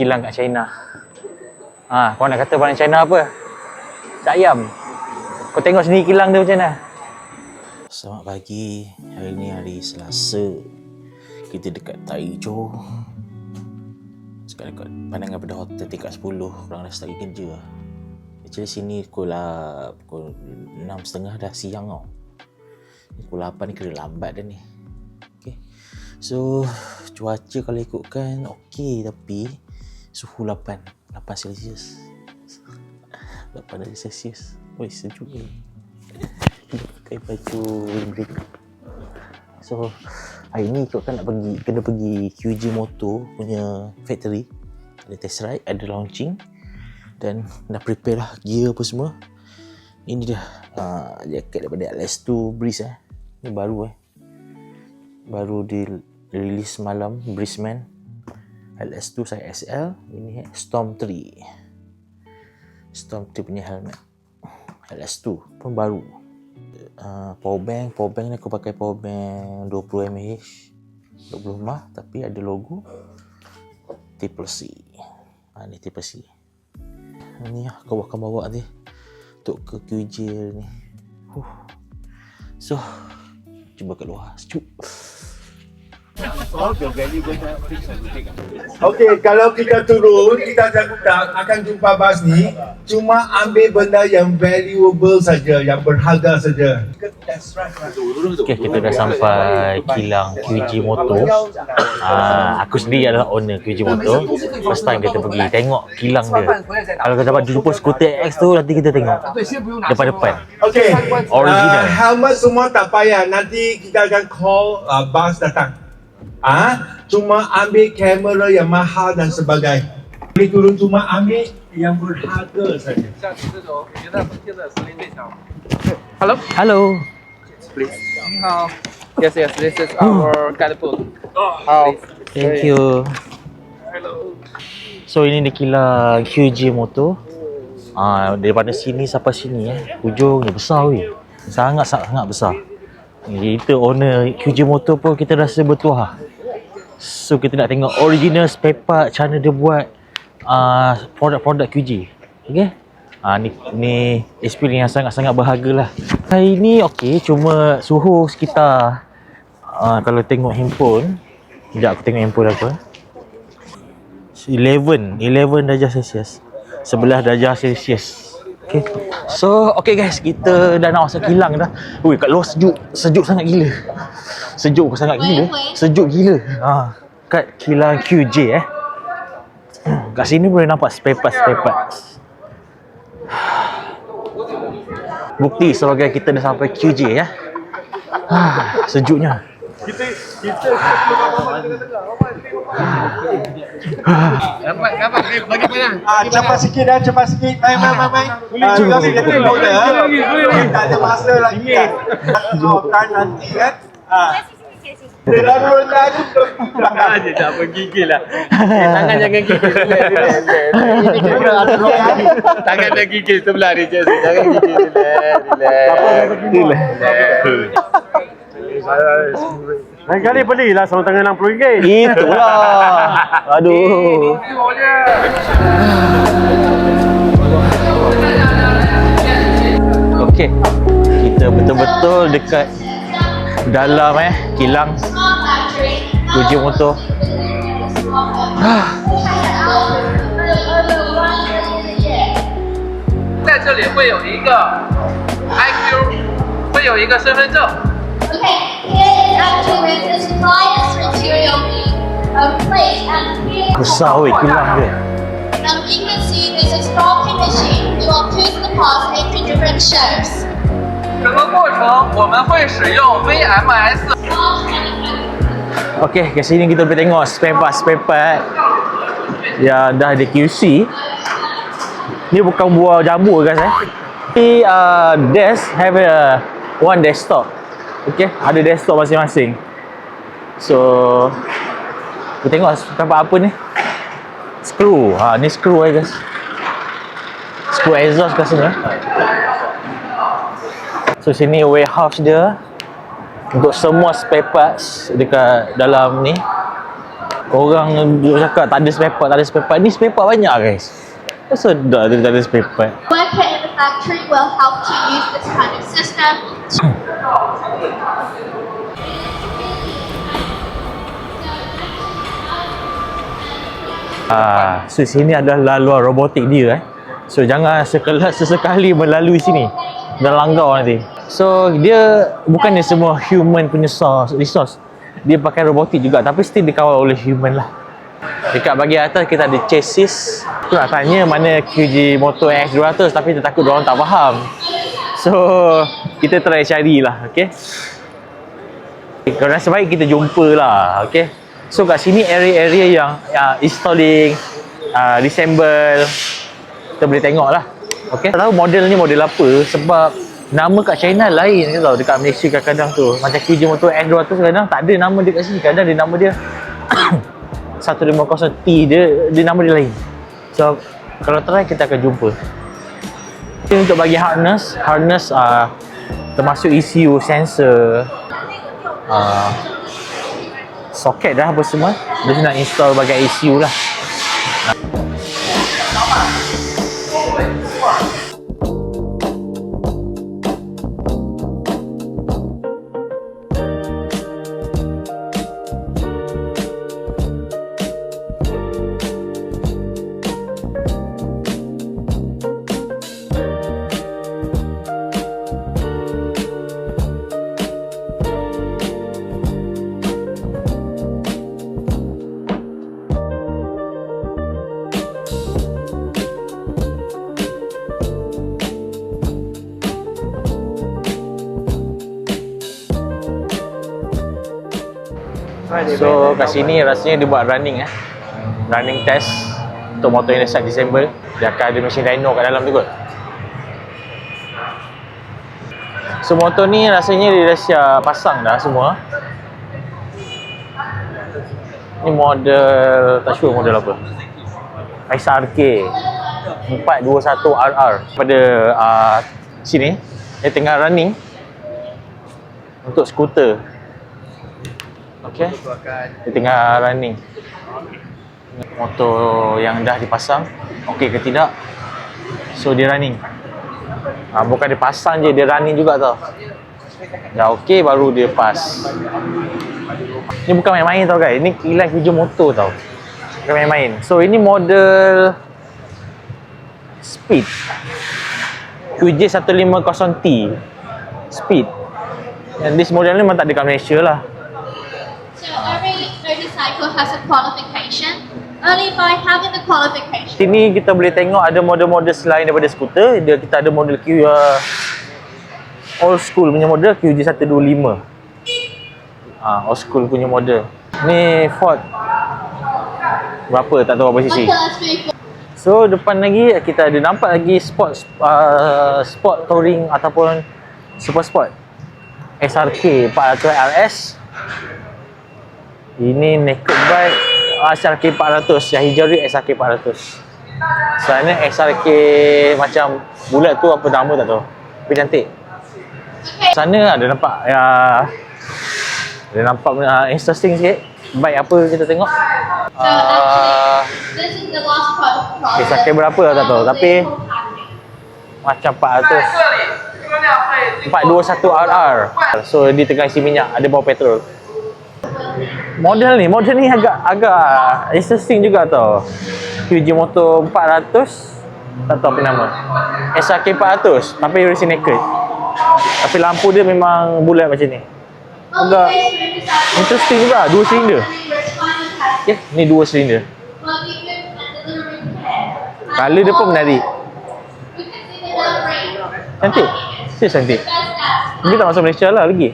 Kilang kat China. Kau nak kata barang China apa? Cak ayam. Kau tengok sini kilang dia macam mana? Selamat pagi. Hari ni hari Selasa. Kita dekat Taichung. Sekarang dekat pandangan pada hotel tingkat 10. Korang dah start kerja. Actually sini pukul 6.30 dah siang tau. Pukul 8 ni kena lambat dah ni. Okay. So cuaca kalau ikutkan okey, tapi suhu 8 Celsius. 8 darjah Celsius. Oi, sejuk ni. Pakai baju windbreak. So hari ni ikutkan kena pergi QG Motor punya factory. Ada test ride, ada launching, dan dah prepare lah gear apa semua. Ini dia jaket daripada LS2 Breeze Ni baru baru di release malam. Breezeman LS2 saya SL. Ini Storm 3 punya helmet. LS2 pun baru. Power bank ni aku pakai power bank 20 mAh 20 mAh, tapi ada logo Triple C. Ni Triple C. Ni aku akan bawa ni untuk ke QJ ni. So cuba kat luar sejuk. Okey, kalau kita turun, kita akan jumpa bas ni. Cuma ambil benda yang valuable saja, yang berharga saja. Okay, kita dah sampai kilang QG Motor. Aku sendiri adalah owner QG Motor. First time kita pergi tengok kilang dia. Kalau kita dapat jumpa skuter X tu, nanti kita tengok depan-depan. Okey, Original. helmet semua tak payah. Nanti kita akan call bas datang. Cuma ambil kamera yang mahal dan sebagainya. Boleh turun, cuma ambil yang berharga saja. Hello. Please. 你好。Yes, this is our guidebook. Thank you. Hello. So ini di kilang QG Motor. Daripada sini sampai sini ujung ni besar weh. Sangat besar. Kita owner QG Motor pun kita rasa bertuah. So kita nak tengok original spare part, macam mana dia buat produk-produk QG. Okay? Ni experience yang sangat-sangat berharga lah. Hari ni okey, cuma suhu sekitar kalau tengok handphone, sekejap aku tengok handphone apa. 11 darjah Celsius. 11 darjah Celsius. Okay. So okay guys, kita dah nak masuk kilang dah. Ui, kat luar sejuk sangat gila. Sejuk gila. Kat kilang QJ kat sini boleh nampak spare parts. Bukti sebagai kita dah sampai QJ sejuknya. Dapat bagi mana? Cepat sikit. Main. Tak ada masa lagi kan. Jumpa nanti kan. Lalu Tak menggigil lah. Tangan jangan gigil. Tangan dah gigil sebelah ni. Jangan gigil. Lain kali belilah sarung tangan RM60. Itulah. Aduh. Okey. Kita betul-betul dekat dalam kilang QG Motor. 在这里会有一个 IQ， 会有一个身份证。 Okay, here is actually the suppliers material plate and here Besar weh kilang dia. now you can see there's a stocking machine. You will choose the parts into different shelves. 整个过程我们会使用 VMS。 Okey, kat sini kita boleh tengok spare part yang dah ada QC. Ni bukan buah jambu guys Ni desk have one desktop. Okay, ada desktop masing-masing. So kita tengok tempat apa ni. Screw. Ni screw guys. Screw exhaust kat sini. So sini warehouse dia untuk semua spare parts dekat dalam ni. Korang cakap tak ada spare part, tak ada spare part. Ni spare part banyak guys. Sedap dia tak ada spare part. Worker in the factory will help to use this kind of system. So sini adalah laluan robotik dia So jangan sesekali melalui sini dan langgar nanti. So dia bukannya semua human punya resource. Dia pakai robotik juga tapi still dikawal oleh human lah. Dekat bahagian atas kita ada chassis. Tu nak tanya mana QG Motor X200 tapi kita takut diorang tak faham. So kita try carilah, okey. Kalau rasa baik kita jumpa lah, okey. So kat sini area-area yang installing, disassemble, kita boleh tengok lah. Okay. Tak tahu model ni model apa sebab nama kat China lain tau. Dekat Malaysia kadang-kadang tu macam QG Motor X200 kadang tak ada nama dia kat sini. Kadang dia nama dia 150T dia nama dia lain. So kalau try kita akan jumpa. Ini untuk bagi harness termasuk ECU, sensor, soket dah apa semua. Dia nak install bagai ECU lah. So kat sini rasanya dia buat running running test untuk motor yang dah start disassemble. Dia akan ada mesin dyno kat dalam tu kot. So motor ni rasanya dia dah siap pasang dah semua. Ni model, tak sure model apa, SRK 421RR. Pada sini dia tengah running untuk skuter. Okay, dia tengah running. Motor yang dah dipasang okey ke tidak. So dia running. Bukan dia pasang je, dia running juga tau. Dah okey baru dia pass. Ni bukan main-main tau guys. Ni kilang QG motor tau. Bukan main-main. So ini model Speed QJ 150T Speed. And this model ni memang tak ada kat Malaysia lah. So every motorcycle has a qualification. Only by having the qualification. Sini kita boleh tengok ada model-model selain daripada skuter. Kita ada model old school punya model QJ 125. Old school punya model. Ni Ford berapa tak tahu apa sisi. Okay, let's move on. So depan lagi kita ada nampak lagi sport touring ataupun super sport SRK 400 RS. Ini naked bike SRK 400, yang hijau ni SRK 400. Sana SRK macam bulat tu apa nama tak tahu. Tapi cantik. Sana ada nampak dia nampak interesting sikit. Bike apa kita tengok. So actually, this is the last part of the SRK berapa tak tahu tapi macam 421 RR. So dia tengah isi minyak, ada bau petrol. Model ni agak interesting juga tau. QG Motor 400, tak tahu apa nama. SRK 400 tapi versi naked. Tapi lampu dia memang bulat macam ni. Agak interesting juga, 2 silinder. Okay, ni 2 silinder. Color dia pun menarik. Cantik. Serius cantik. Mungkin tak masuk Malaysia lah lagi.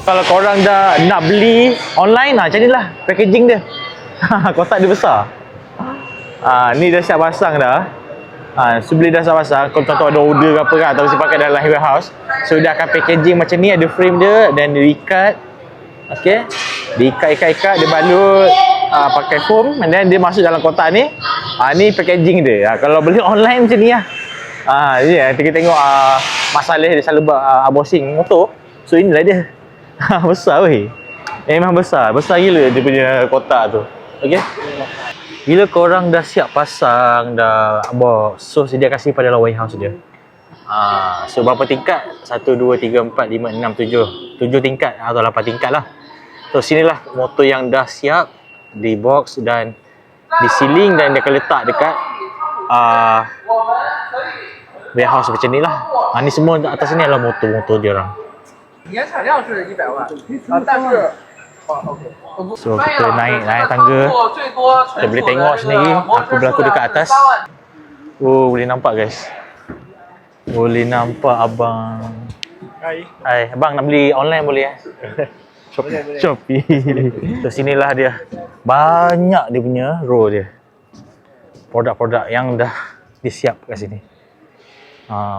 Kalau korang dah nak beli online macam ni lah packaging dia. Kotak dia besar. Ni dah siap pasang dah. So bila dah siap pasang, kalau contoh ada order ke apa kan atau mesti pakai dalam warehouse, so dia akan packaging macam ni, ada frame dia dan dia ikat. Okey. Diikat, dia balut pakai foam and then dia masuk dalam kotak ni. Ni packaging dia. Kalau beli online macam ni lah. Ya, kita tengok masalah dia selalu bossing motor. So inilah dia. Besar weh. Memang besar gila dia punya kotak tu. Okey. Bila korang dah siap pasang, dah box, so dia kasih pada dalam warehouse dia. So berapa tingkat? 1, 2, 3, 4, 5, 6, 7 7 tingkat atau 8 tingkat lah. So sinilah motor yang dah siap di box dan di ceiling, dan dia akan letak dekat warehouse macam ni lah. Ni semua atas ni adalah motor-motor dia orang. 年产量是100万但是 So kita naik tangga. Kita boleh tengok sendiri. Aku berlaku dekat atas. Oh, boleh nampak guys. Boleh nampak abang. Hai, abang nak beli online boleh Shopee. So sinilah dia. Banyak dia punya row dia. Produk-produk yang dah disiap kat sini.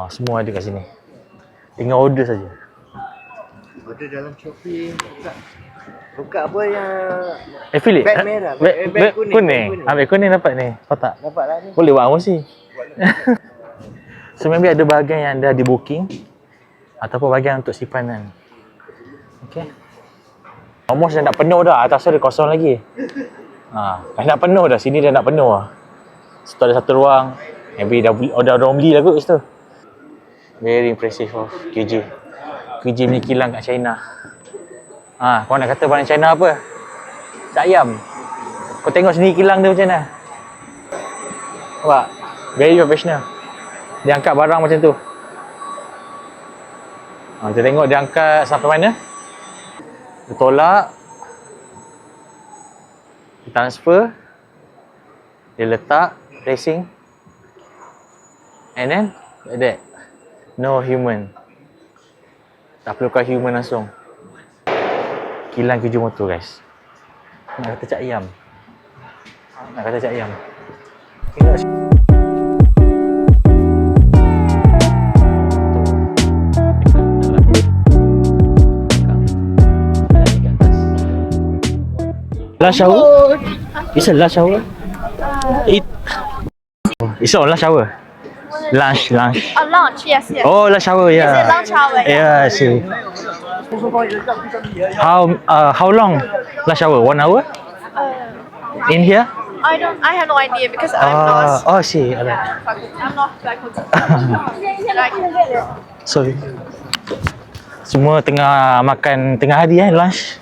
Semua ada kat sini. Tinggal order saja. Order dalam Shopee. Buka apa yang Philip, beg merah, beg kuning. Beg kuning dapat ni. Kau tak? dapat lah ni. Boleh buat emosi. So maybe ada bahagian yang dah di booking ataupun bahagian untuk simpanan. Okay. Almost dah nak penuh dah. Atas tu ada kosong lagi. Dah nak penuh dah. Sini dah nak penuh lah. So ada satu ruang. Maybe dah orang beli lah kot kat situ. Very impressive of QJ. QJ punya kilang kat China. Kau nak kata barang China apa? Cak ayam. Kau tengok sendiri kilang dia macam mana. Nampak? Very professional. Dia angkat barang macam tu. Kita tengok dia angkat sampai mana. Dia tolak. Dia transfer. Dia letak. Placing. And then, like that. No human. Tak perlukan human langsung. Kilang QJ motor guys. Nak kata cak ayam. Tengok. Last shower? It's a last shower? It's a last shower? Lunch. Lunch, yes. Oh, last shower, yeah. Is it lunch hour? Yeah, I see. How long last shower? 1 hour? In here? I have no idea because I'm not. I see. Alright. I'm not faculty. Sorry. Semua tengah makan tengah hari lunch.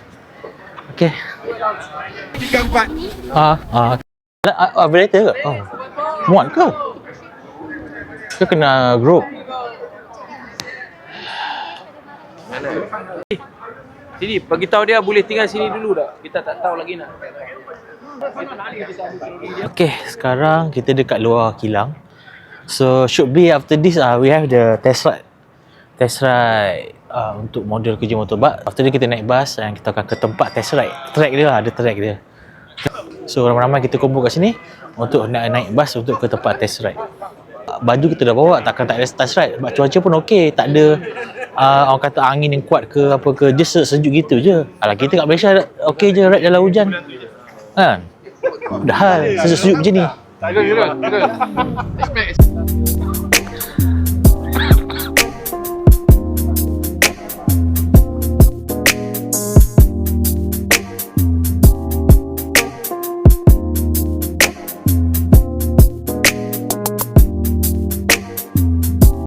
Okay. 3, 4. Operator ke? Muat ke? Ke kena group? Sini, bagi tahu dia boleh tinggal sini dulu dah. Kita tak tahu lagi nak. Okay, sekarang kita dekat luar kilang. So should be after this we have the test ride untuk model QJ motor. But after this kita naik bas dan kita akan ke tempat test ride. Track dia lah, ada track dia. So ramai-ramai kita kumpul kat sini untuk nak naik bas untuk ke tempat test ride. Baju kita dah bawa, takkan tak ada test ride. Sebab cuaca pun okey, tak ada orang kata angin yang kuat ke apa ke, just sejuk gitu je. Alah, kita kat Malaysia okey je ride dalam hujan. Kan? Dah sejuk-sejuk macam ni.